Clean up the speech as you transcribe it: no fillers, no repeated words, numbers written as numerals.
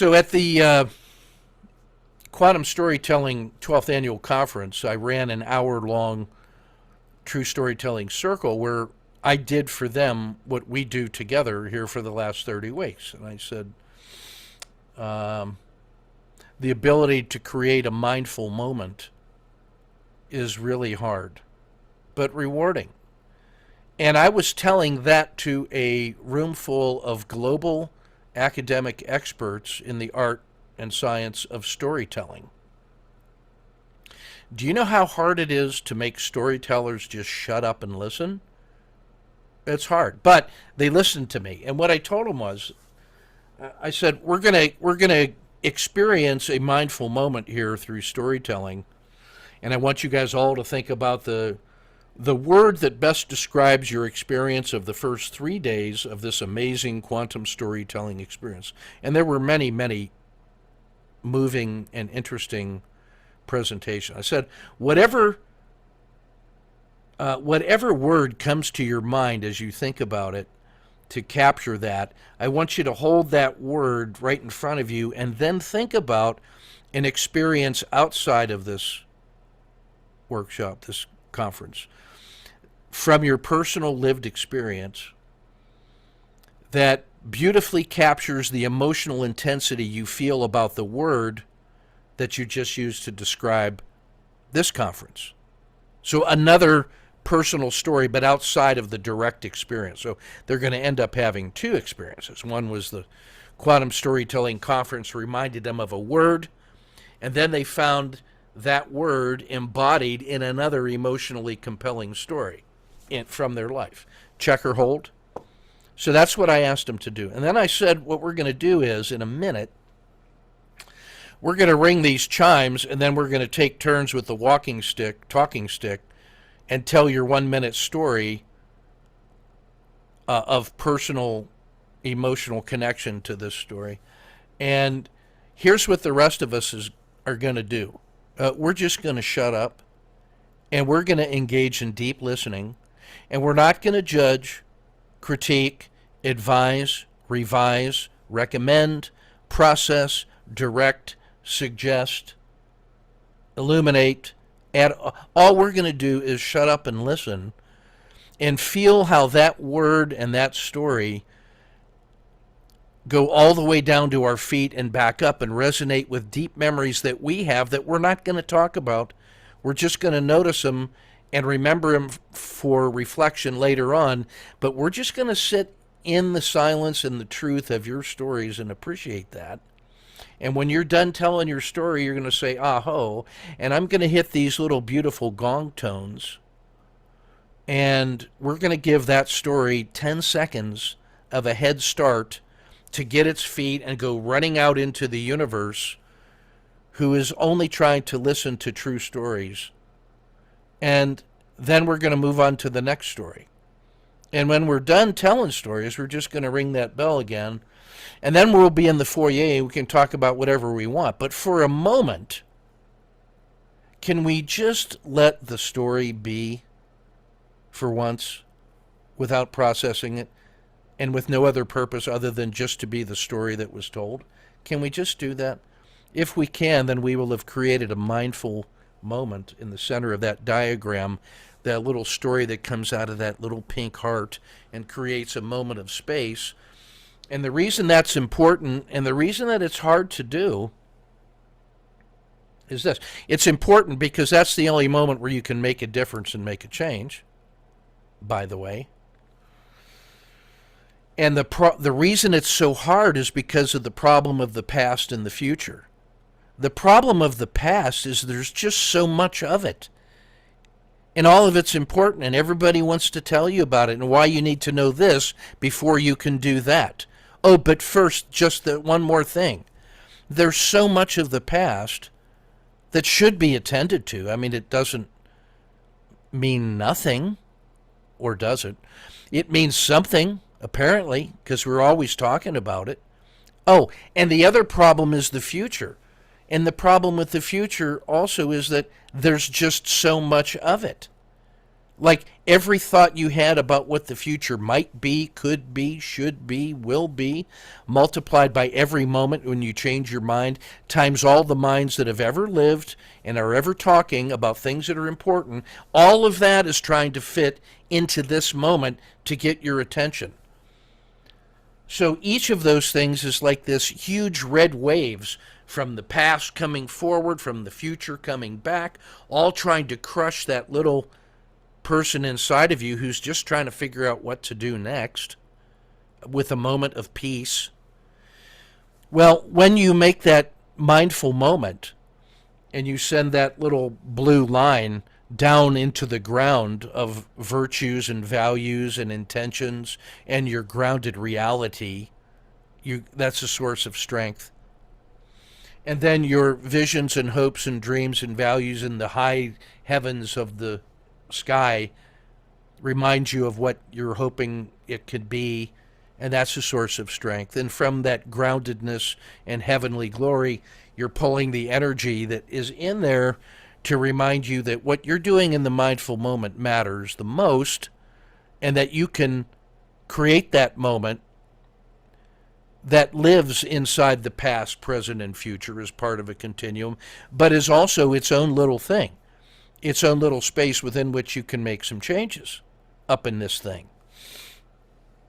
So at the Quantum Storytelling 12th Annual Conference, I ran an hour-long True Storytelling Circle where I did for them what we do together here for the last 30 weeks. And I said, the ability to create a mindful moment is really hard, but rewarding. And I was telling that to a room full of global academic experts in the art and science of storytelling. Do you know how hard it is to make storytellers just shut up and listen? It's hard, but they listened to me. And what I told them was, I said, we're gonna experience a mindful moment here through storytelling, and I want you guys all to think about the word that best describes your experience of the first 3 days of this amazing quantum storytelling experience. And there were many, many moving and interesting presentations. I said, whatever word comes to your mind as you think about it, to capture that, I want you to hold that word right in front of you and then think about an experience outside of this workshop, this conference, from your personal lived experience that beautifully captures the emotional intensity you feel about the word that you just used to describe this conference. So another personal story, but outside of the direct experience. So they're going to end up having two experiences. One was the Quantum Storytelling Conference reminded them of a word, and then they found that word embodied in another emotionally compelling story from their life. Check or hold. So that's what I asked them to do. And then I said, what we're going to do is, in a minute, we're going to ring these chimes, and then we're going to take turns with the talking stick, and tell your 1 minute story of personal emotional connection to this story. And here's what the rest of us are going to do. We're just going to shut up, and we're going to engage in deep listening, and we're not going to judge, critique, advise, revise, recommend, process, direct, suggest, illuminate. And all we're going to do is shut up and listen and feel how that word and that story go all the way down to our feet and back up and resonate with deep memories that we have that we're not going to talk about. We're just going to notice them and remember them for reflection later on. But we're just going to sit in the silence and the truth of your stories and appreciate that. And when you're done telling your story, you're going to say, ah-ho, and I'm going to hit these little beautiful gong tones, and we're going to give that story 10 seconds of a head start to get its feet and go running out into the universe, who is only trying to listen to true stories. And then we're going to move on to the next story. And when we're done telling stories, we're just going to ring that bell again. And then we'll be in the foyer and we can talk about whatever we want. But for a moment, can we just let the story be for once without processing it and with no other purpose other than just to be the story that was told? Can we just do that? If we can, then we will have created a mindful moment in the center of that diagram, that little story that comes out of that little pink heart and creates a moment of space. And the reason that's important, and the reason that it's hard to do, is this. It's important because that's the only moment where you can make a difference and make a change, by the way. And the reason it's so hard is because of the problem of the past and the future. The problem of the past is there's just so much of it. And all of it's important, and everybody wants to tell you about it and why you need to know this before you can do that. Oh, but first, just one more thing. There's so much of the past that should be attended to. I mean, it doesn't mean nothing, or does it? It means something, apparently, because we're always talking about it. Oh, and the other problem is the future. And the problem with the future also is that there's just so much of it. Like every thought you had about what the future might be, could be, should be, will be, multiplied by every moment when you change your mind, times all the minds that have ever lived and are ever talking about things that are important, all of that is trying to fit into this moment to get your attention. So each of those things is like this huge red waves from the past coming forward, from the future coming back, all trying to crush that little person inside of you who's just trying to figure out what to do next with a moment of peace. Well, when you make that mindful moment and you send that little blue line down into the ground of virtues and values and intentions and your grounded reality, that's a source of strength. And then your visions and hopes and dreams and values in the high heavens of the sky remind you of what you're hoping it could be, and that's a source of strength. And from that groundedness and heavenly glory, you're pulling the energy that is in there to remind you that what you're doing in the mindful moment matters the most, and that you can create that moment that lives inside the past, present, and future as part of a continuum, but is also its own little thing, its own little space within which you can make some changes up in this thing.